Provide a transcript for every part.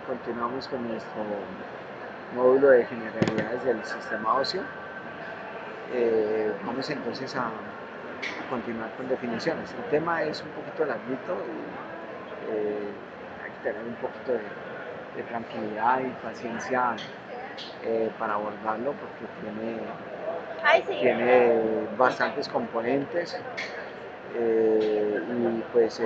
continuamos con nuestro módulo de generalidades del sistema óseo. Vamos entonces a continuar con definiciones. El tema es un poquito larguito y hay que tener un poquito de tranquilidad y paciencia para abordarlo porque tiene bastantes componentes y pues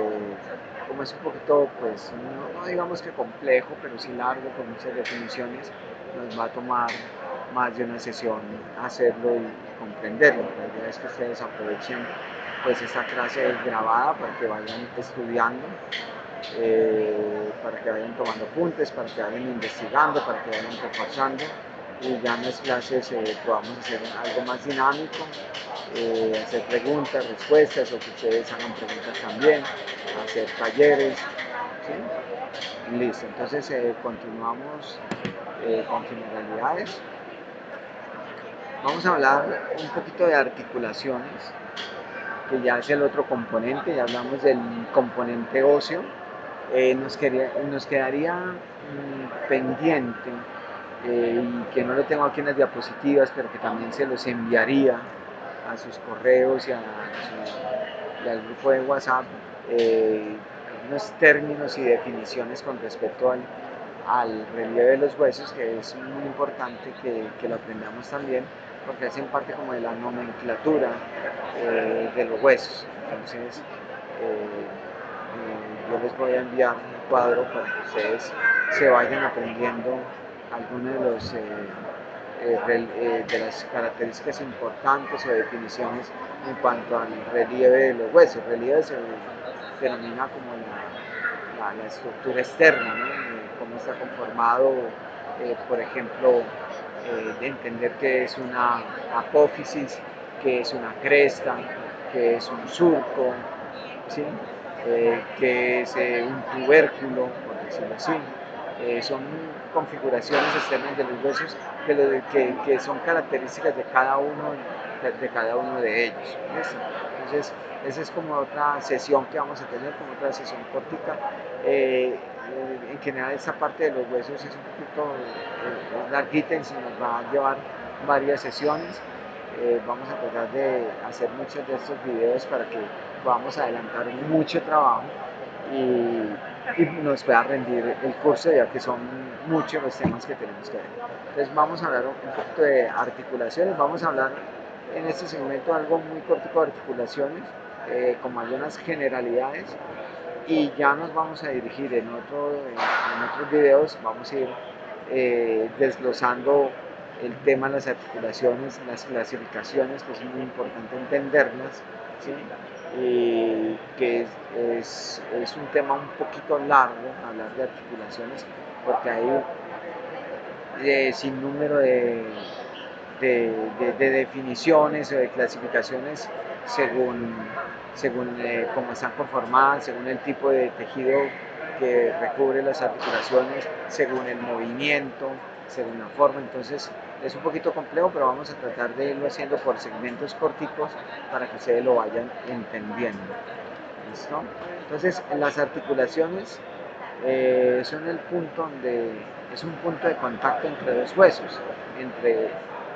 como es un poquito, pues no digamos que complejo, pero sí largo, con muchas definiciones, nos va a tomar más de una sesión hacerlo y comprenderlo. La idea es que ustedes aprovechen pues esta clase grabada para que vayan estudiando, para que vayan tomando apuntes, para que vayan investigando, para que vayan reforzando y ya en las clases podamos hacer algo más dinámico, hacer preguntas, respuestas o que ustedes hagan preguntas también, hacer talleres. ¿Sí? Listo, entonces continuamos con generalidades. Vamos a hablar un poquito de articulaciones, que ya es el otro componente, ya hablamos del componente óseo. Nos quedaría pendiente, y que no lo tengo aquí en las diapositivas, pero que también se los enviaría a sus correos y al grupo de WhatsApp, unos términos y definiciones con respecto al relieve de los huesos, que es muy importante que lo aprendamos también, porque hacen parte como de la nomenclatura de los huesos. Entonces, yo les voy a enviar un cuadro para que ustedes se vayan aprendiendo algunas de las características importantes o definiciones en cuanto al relieve de los huesos. El relieve se denomina como la estructura externa, ¿no? Cómo está conformado, por ejemplo, de entender qué es una apófisis, qué es una cresta, qué es un surco, ¿sí? Que es un tubérculo, por decirlo así. Son configuraciones externas de los huesos que son características de cada uno de ellos. ¿Listo? Entonces, esa es como otra sesión que vamos a tener, como otra sesión cortica. En general, esta parte de los huesos es un poquito larguita y se nos va a llevar varias sesiones. Vamos a tratar de hacer muchos de estos videos para que podamos adelantar mucho trabajo y nos pueda rendir el curso, ya que son muchos los temas que tenemos que ver. Entonces vamos a hablar un poquito de articulaciones, vamos a hablar en este segmento algo muy cortico de articulaciones, como algunas generalidades, y ya nos vamos a dirigir en otros videos, vamos a ir desglosando el tema de las articulaciones, las clasificaciones, que es muy importante entenderlas, ¿sí? Y que es un tema un poquito largo hablar de articulaciones, porque hay sin número de definiciones o de clasificaciones según cómo están conformadas, según el tipo de tejido que recubre las articulaciones, según el movimiento, según la forma. Entonces es un poquito complejo, pero vamos a tratar de irlo haciendo por segmentos corticos para que ustedes lo vayan entendiendo. ¿Listo? Entonces las articulaciones son el punto donde es un punto de contacto entre dos huesos, entre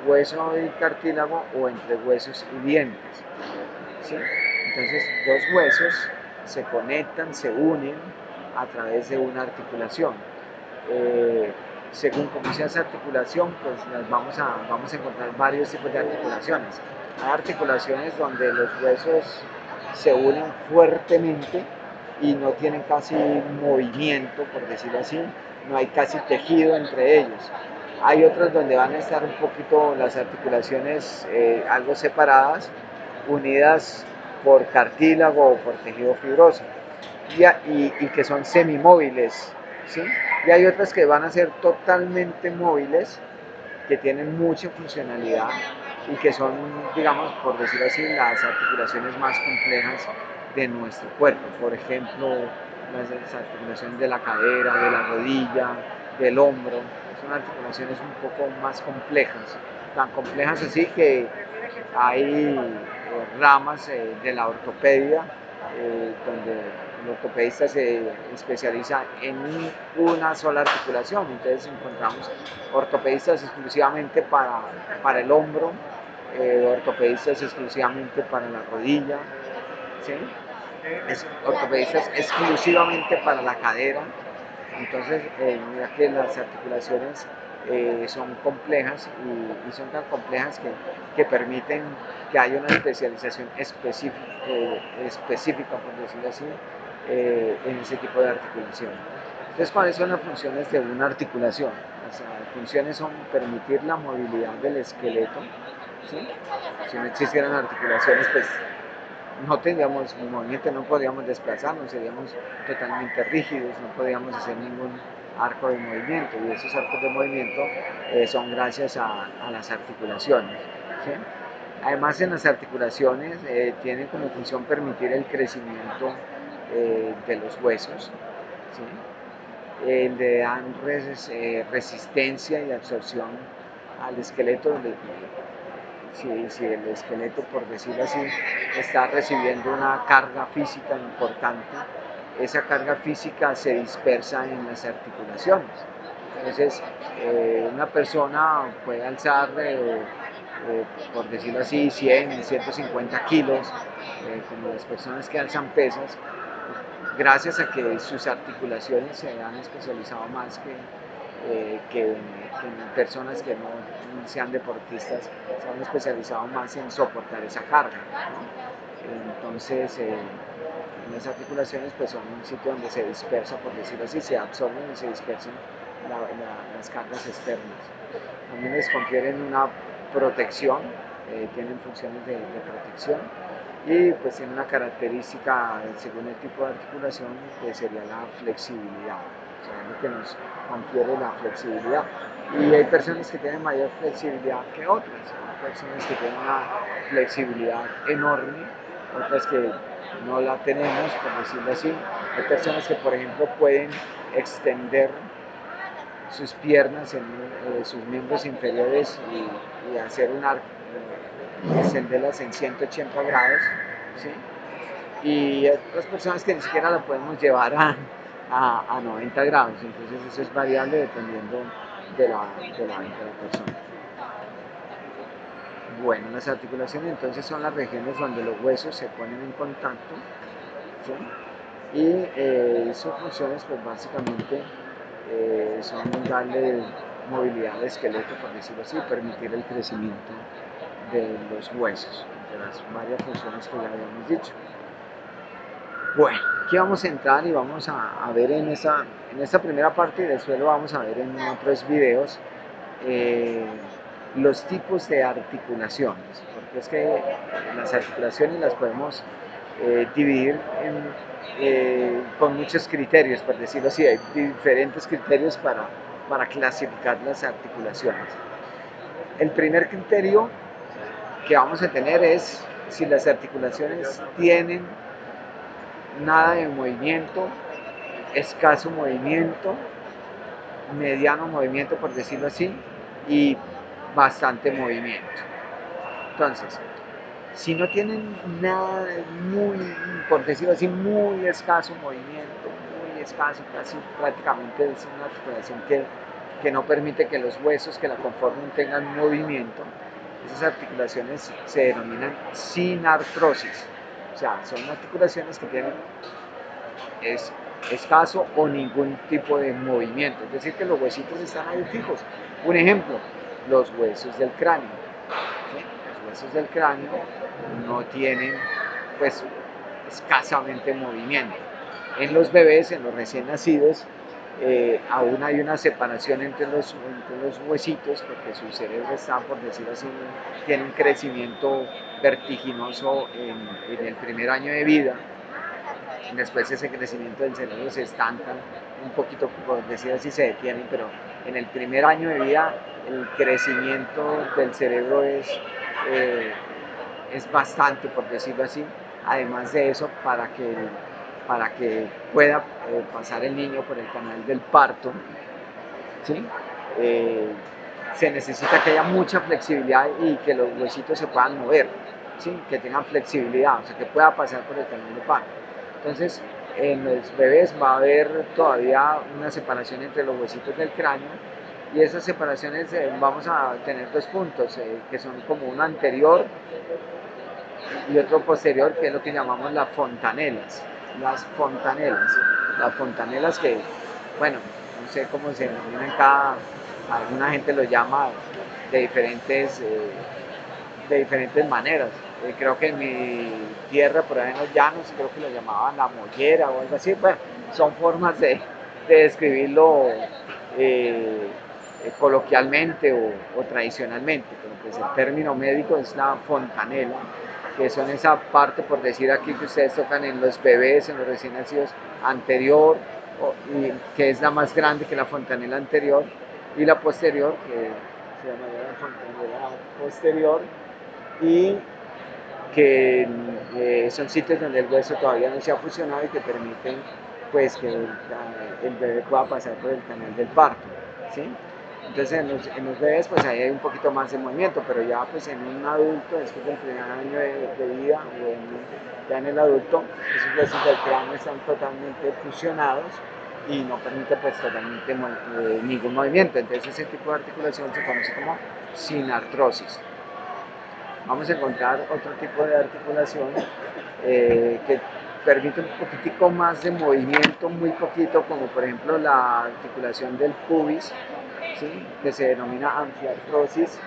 hueso y cartílago o entre huesos y dientes, ¿sí? Entonces dos huesos se conectan, se unen a través de una articulación. Según cómo sea esa articulación, pues vamos a encontrar varios tipos de articulaciones. Hay articulaciones donde los huesos se unen fuertemente y no tienen casi movimiento, por decirlo así, no hay casi tejido entre ellos. Hay otros donde van a estar un poquito las articulaciones algo separadas, unidas por cartílago o por tejido fibroso, y que son semimóviles, ¿sí? Y hay otras que van a ser totalmente móviles, que tienen mucha funcionalidad y que son, digamos, por decirlo así, las articulaciones más complejas de nuestro cuerpo. Por ejemplo, las articulaciones de la cadera, de la rodilla, del hombro, son articulaciones un poco más complejas, tan complejas así que hay ramas de la ortopedia donde El ortopedista se especializa en una sola articulación, entonces encontramos ortopedistas exclusivamente para el hombro, ortopedistas exclusivamente para la rodilla, ¿sí? Ortopedistas exclusivamente para la cadera. Entonces, mira que las articulaciones son complejas y son tan complejas que permiten que haya una especialización específica, por decirlo así, en ese tipo de articulación. Entonces, ¿cuáles son las funciones de una articulación? Las funciones son permitir la movilidad del esqueleto, ¿sí? Si no existieran articulaciones, pues no tendríamos movimiento, no podríamos desplazarnos, seríamos totalmente rígidos, no podríamos hacer ningún arco de movimiento, y esos arcos de movimiento son gracias a las articulaciones, ¿sí? Además, en las articulaciones tienen como función permitir el crecimiento de los huesos, ¿sí? Le dan resistencia y absorción al esqueleto, si el esqueleto, por decirlo así, está recibiendo una carga física importante, esa carga física se dispersa en las articulaciones. Entonces, una persona puede alzar, por decirlo así, 100, 150 kilos, como las personas que alzan pesas, gracias a que sus articulaciones se han especializado más que personas que no sean deportistas, se han especializado más en soportar esa carga, ¿no? Entonces, las articulaciones pues son un sitio donde se dispersa, por decirlo así, se absorben y se dispersan las cargas externas. También les confieren una protección, tienen funciones de protección, y pues tiene una característica, según el tipo de articulación, que sería la flexibilidad, o sea, es lo que nos confiere la flexibilidad. Y hay personas que tienen mayor flexibilidad que otras, hay personas que tienen una flexibilidad enorme, otras que no la tenemos, por decirlo así. Hay personas que, por ejemplo, pueden extender sus piernas, sus miembros inferiores, y hacer un arco, extenderlas en 180 grados, ¿sí? Y hay otras personas que ni siquiera la podemos llevar a 90 grados, entonces eso es variable dependiendo de la persona. Bueno, las articulaciones entonces son las regiones donde los huesos se ponen en contacto, ¿sí? Y sus funciones pues básicamente son darle movilidad al esqueleto, por decirlo así, permitir el crecimiento de los huesos, entre las varias funciones que ya habíamos dicho. Bueno, aquí vamos a entrar y vamos a ver en esta primera parte, y después lo vamos a ver en otros videos, eh, los tipos de articulaciones, porque es que las articulaciones las podemos dividir con muchos criterios, por decirlo así, hay diferentes criterios para clasificar las articulaciones. El primer criterio que vamos a tener es si las articulaciones tienen nada de movimiento, escaso movimiento, mediano movimiento, por decirlo así, y bastante movimiento. Entonces, si no tienen nada, por decirlo así, muy escaso movimiento, muy escaso, casi prácticamente es una articulación que no permite que los huesos que la conforman tengan movimiento, esas articulaciones se denominan sin artrosis. O sea, son articulaciones que tienen escaso o ningún tipo de movimiento, es decir, que los huesitos están ahí fijos. Un ejemplo, los huesos del cráneo. ¿Sí? Los huesos del cráneo no tienen, pues, escasamente movimiento. En los bebés, en los recién nacidos, aún hay una separación entre los huesitos, porque su cerebro está, por decirlo así, tiene un crecimiento vertiginoso en el primer año de vida. Después ese crecimiento del cerebro se estanca un poquito, por decir así, se detiene, pero en el primer año de vida el crecimiento del cerebro es bastante, por decirlo así. Además de eso, para que pueda pasar el niño por el canal del parto, ¿sí? Eh, se necesita que haya mucha flexibilidad y que los huesitos se puedan mover, ¿sí? Que tengan flexibilidad, o sea, que pueda pasar por el canal de parto. Entonces, en los bebés va a haber todavía una separación entre los huesitos del cráneo y esas separaciones vamos a tener dos puntos que son como uno anterior y otro posterior, que es lo que llamamos las fontanelas. Las fontanelas. Las fontanelas que, bueno, no sé cómo se denominan alguna gente lo llama de diferentes maneras. Creo que en mi tierra, por ahí en los llanos, creo que lo llamaban la mollera o algo así. Bueno, son formas de describirlo eh, coloquialmente o tradicionalmente, pero pues el término médico es la fontanela, que son esa parte, por decir aquí, que ustedes tocan en los bebés, en los recién nacidos, anterior, y que es la más grande que la fontanela anterior, y la posterior, que se llama la fontanela posterior, y que son sitios donde el hueso todavía no se ha fusionado y que permiten pues que el bebé pueda pasar por el canal del parto, ¿sí? Entonces en los bebés pues ahí hay un poquito más de movimiento, pero ya pues en un adulto, después del primer año de vida ya en el adulto, esos huesos del cráneo están totalmente fusionados y no permite pues totalmente ningún movimiento. Entonces ese tipo de articulación se conoce como sinartrosis. Vamos a encontrar otro tipo de articulación que permite un poquitico más de movimiento, muy poquito, como por ejemplo la articulación del pubis, ¿sí? Que se denomina anfiartrosis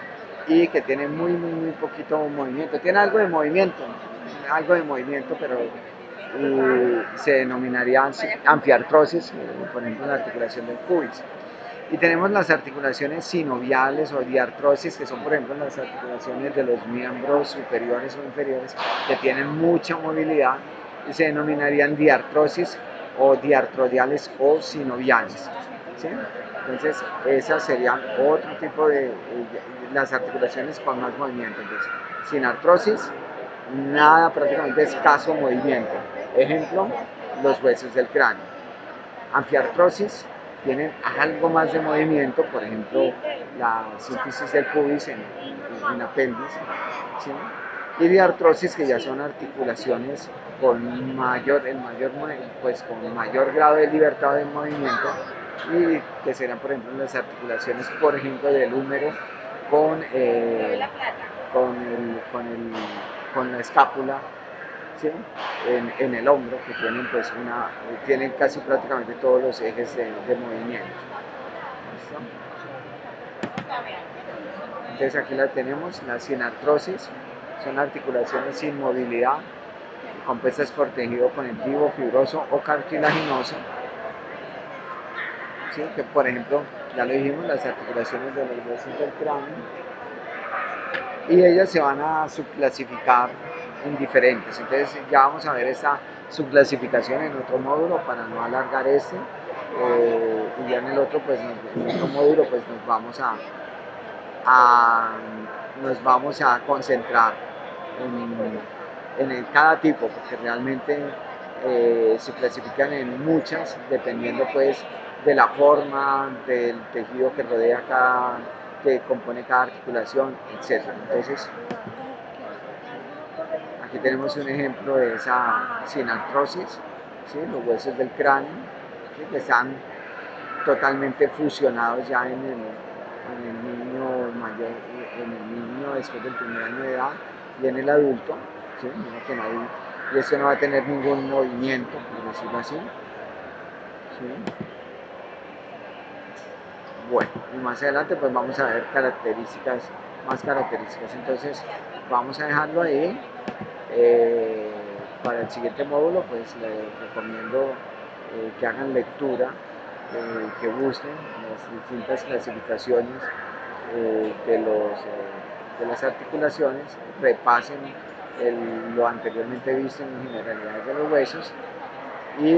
y que tiene muy poquito movimiento. Tiene algo de movimiento, pero se denominaría anfiartrosis, por ejemplo, la articulación del pubis. Y tenemos las articulaciones sinoviales o diartrosis, que son por ejemplo las articulaciones de los miembros superiores o inferiores que tienen mucha movilidad y se denominarían diartrosis o diartrodiales o sinoviales, ¿sí? Entonces esas serían otro tipo de las articulaciones con más movimiento. Entonces, sin artrosis, nada, prácticamente escaso movimiento. Ejemplo, los huesos del cráneo. Anfiartrosis tienen algo más de movimiento, por ejemplo, la síntesis del pubis en la pelvis, ¿sí? Y diartrosis, que ya son articulaciones con pues, con mayor grado de libertad de movimiento y que serán, por ejemplo, las articulaciones, por ejemplo, del húmero con, con, el, con, el, con la escápula, ¿sí? En el hombro, que tienen, pues tienen casi prácticamente todos los ejes de movimiento. ¿Listo? Entonces aquí la tenemos, la sinartrosis, son articulaciones sin movilidad, compuestas por tejido conectivo, fibroso o cartilaginoso, ¿sí? Que por ejemplo, ya lo dijimos, las articulaciones de los huesos del cráneo, y ellas se van a subclasificar en diferentes. Entonces ya vamos a ver esa subclasificación en otro módulo para no alargar este. Y ya en el otro, pues en otro módulo, pues a, nos vamos a concentrar cada tipo, porque realmente se clasifican en muchas, dependiendo pues de la forma, del tejido que rodea que compone cada articulación, etc. Entonces, aquí tenemos un ejemplo de esa sinartrosis, ¿sí? Los huesos del cráneo, ¿sí? Que están totalmente fusionados ya en el niño mayor, en el niño después del primer año de edad y en el adulto, ¿sí? Que no hay, y esto no va a tener ningún movimiento, por decirlo así, ¿sí? Bueno, y más adelante pues vamos a ver más características, entonces vamos a dejarlo ahí. Para el siguiente módulo pues les recomiendo que hagan lectura, que busquen las distintas clasificaciones de las articulaciones, repasen lo anteriormente visto en generalidades de los huesos y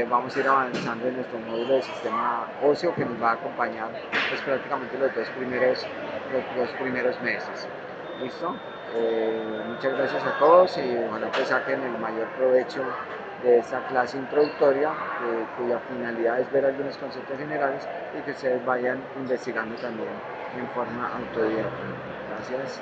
vamos a ir avanzando en nuestro módulo de sistema óseo que nos va a acompañar pues, prácticamente los dos primeros meses. ¿Listo? Muchas gracias a todos y ojalá pues saquen el mayor provecho de esta clase introductoria cuya finalidad es ver algunos conceptos generales y que ustedes vayan investigando también en forma autodidacta. Gracias.